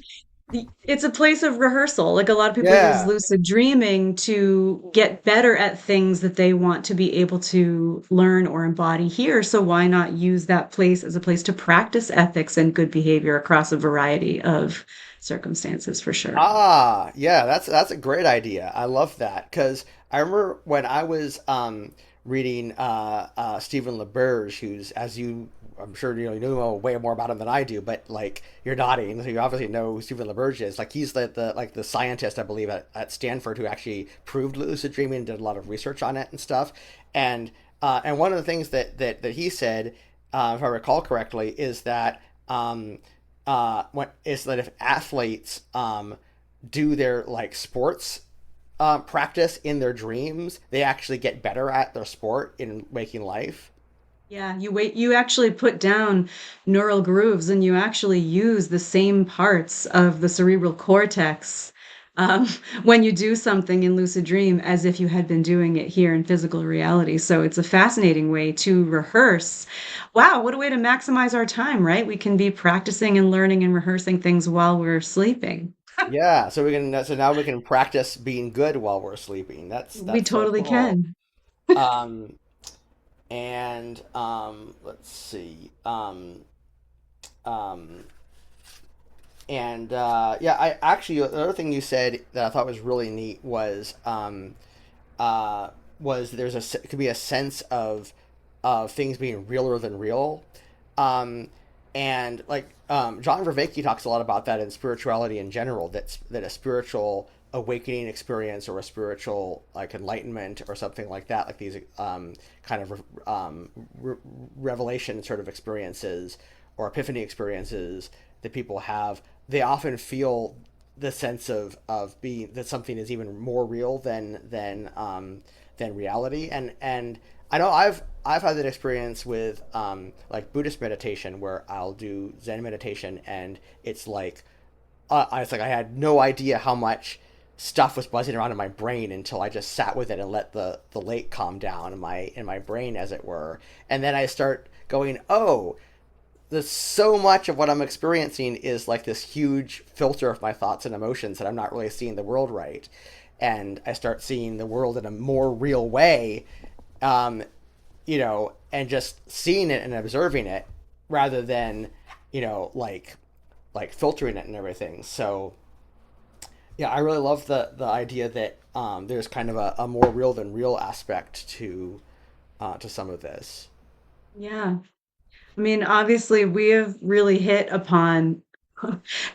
it's a place of rehearsal. Like a lot of people use yeah. lucid dreaming to get better at things that they want to be able to learn or embody here. So why not use that place as a place to practice ethics and good behavior across a variety of circumstances for sure. Yeah, that's a great idea. I love that because I remember when I was reading Stephen LaBerge, who's, as I'm sure you know way more about him than I do, but like, you're nodding, so you obviously know who Stephen LaBerge is. Like, he's the scientist, I believe, at Stanford, who actually proved lucid dreaming and did a lot of research on it and stuff. And one of the things that he said, if I recall correctly, is that if athletes do their like sports practice in their dreams, they actually get better at their sport in waking life. Yeah, you actually put down neural grooves and you actually use the same parts of the cerebral cortex um, when you do something in lucid dream as if you had been doing it here in physical reality. So it's a fascinating way to rehearse. Wow, what a way to maximize our time, right? We can be practicing and learning and rehearsing things while we're sleeping. Yeah, so now we can practice being good while we're sleeping. That's We that's so totally cool. can. Um, and let's see. Um, and Yeah, I actually, the other thing you said that I thought was really neat uh, was it could be a sense of things being realer than real. Um, and like, John Vervaeke talks a lot about that in spirituality in general. That a spiritual awakening experience, or a spiritual like enlightenment or something like that, like these kind of revelation sort of experiences or epiphany experiences that people have, they often feel the sense of being that something is even more real than reality. And I know I've had that experience with like Buddhist meditation where I'll do Zen meditation and it's like I had no idea how much stuff was buzzing around in my brain until I just sat with it and let the lake calm down in my brain, as it were. And then I start going, oh, there's so much of what I'm experiencing is like this huge filter of my thoughts and emotions that I'm not really seeing the world right. And I start seeing the world in a more real way, um, and just seeing it and observing it rather than, you know, like filtering it and everything. So yeah, I really love the idea that there's kind of a more real than real aspect to some of this. Yeah. I mean, obviously, we have really hit upon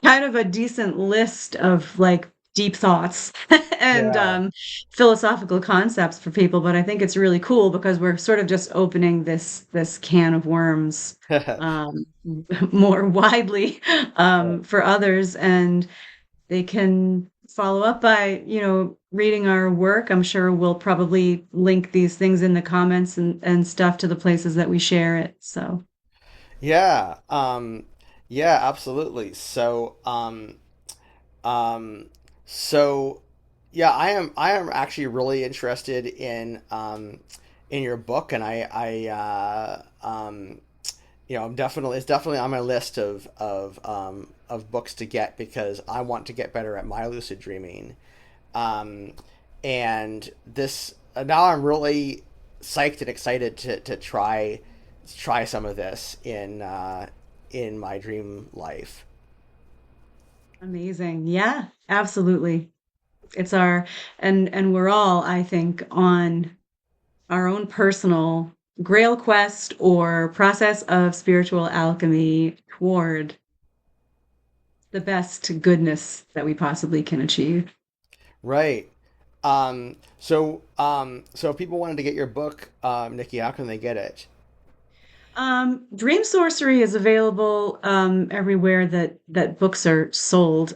kind of a decent list of like deep thoughts and Yeah. philosophical concepts for people, but I think it's really cool because we're sort of just opening this can of worms um, more widely for others, and they can follow up by, reading our work. I'm sure we'll probably link these things in the comments and stuff to the places that we share it. So. Yeah. Yeah, absolutely. Um, so yeah, I am actually really interested in your book, and I'm definitely it's definitely on my list of books to get because I want to get better at my lucid dreaming. Um, and this now I'm really psyched and excited to try some of this in my dream life. Amazing. Yeah, absolutely. It's our and we're all, I think, on our own personal grail quest or process of spiritual alchemy toward the best goodness that we possibly can achieve. Right. So if people wanted to get your book, Nikki, how can they get it? Dream Sorcery is available everywhere that books are sold.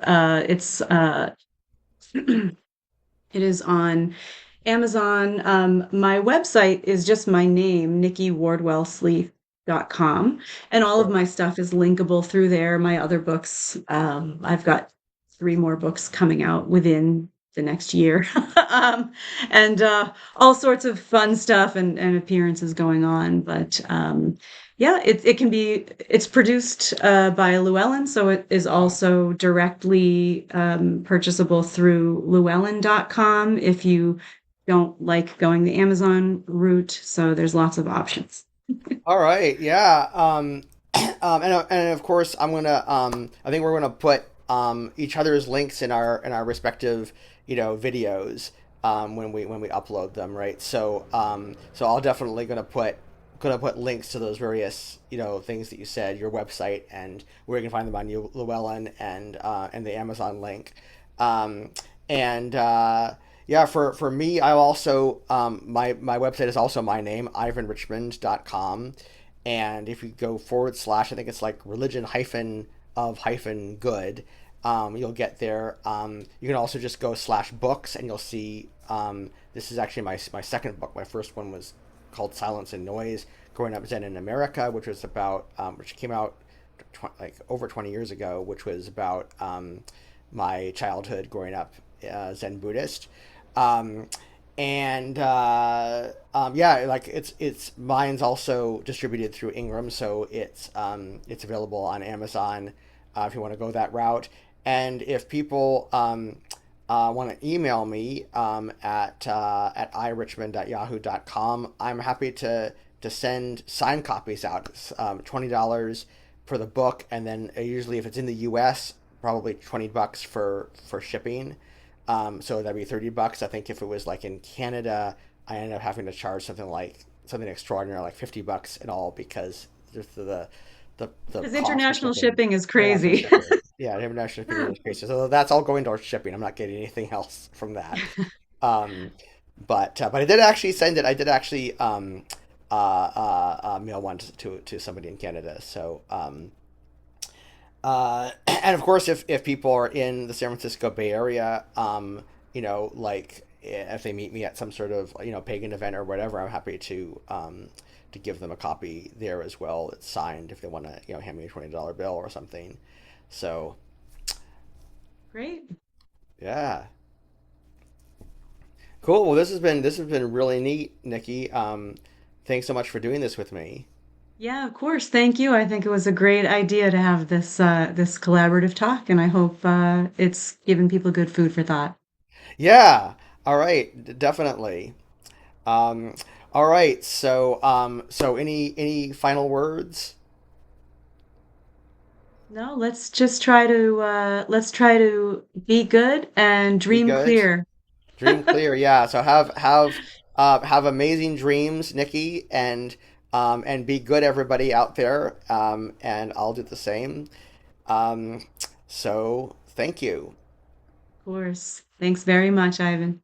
It is on Amazon. My website is just my name, NikkiWardwellSleath.com. And all of Sure. my stuff is linkable through there. My other books, I've got three more books coming out within the next year. And all sorts of fun stuff and appearances going on. But yeah, it can be, it's produced by Llewellyn, so it is also directly purchasable through Llewellyn.com if you don't like going the Amazon route. So there's lots of options. All right, yeah. And of course, I think we're gonna put each other's links in our respective, videos when we upload them, right? So I'll definitely gonna put links to those various things that you said, your website, and where you can find them on Llewellyn and the Amazon link. Um, and yeah, for me, I also my website is also my name, ivanrichmond.com. And if you go forward slash, I think it's like religion hyphen of hyphen good, you'll get there. You can also just go slash books, and you'll see this is actually my second book. My first one was called Silence and Noise: Growing Up Zen in America, which was about which came out like over 20 years ago, which was about my childhood growing up Zen Buddhist. Um, and yeah, like it's mine's also distributed through Ingram, so it's available on Amazon if you want to go that route. And if people want to email me at irichmond@yahoo.com, I'm happy to send signed copies out. It's, $20 for the book, and then usually if it's in the U.S., probably $20 for shipping. So that'd be $30. I think if it was like in Canada, I ended up having to charge something extraordinary, like $50 in all, because just the Because cost of international shipping. shipping is International crazy. shipping. Yeah, international shipping is crazy. So that's all going towards shipping. I'm not getting anything else from that. Um, but I did actually send it. I did actually mail one to somebody in Canada. So and of course, if people are in the San Francisco Bay Area, like if they meet me at some sort of pagan event or whatever, I'm happy to give them a copy there as well. It's signed if they want to hand me a $20 bill or something. So Great. yeah, cool. Well, this has been really neat, Nikki. Thanks so much for doing this with me. Yeah, of course. Thank you. I think it was a great idea to have this collaborative talk, and I hope it's given people good food for thought. Yeah. All right. Definitely. Um, all right. So any final words? No, let's try to be good and Be dream good. clear. Dream clear. Yeah. So have amazing dreams, Nikki, and be good, everybody out there. And I'll do the same. Um, so thank you. Of course. Thanks very much, Ivan.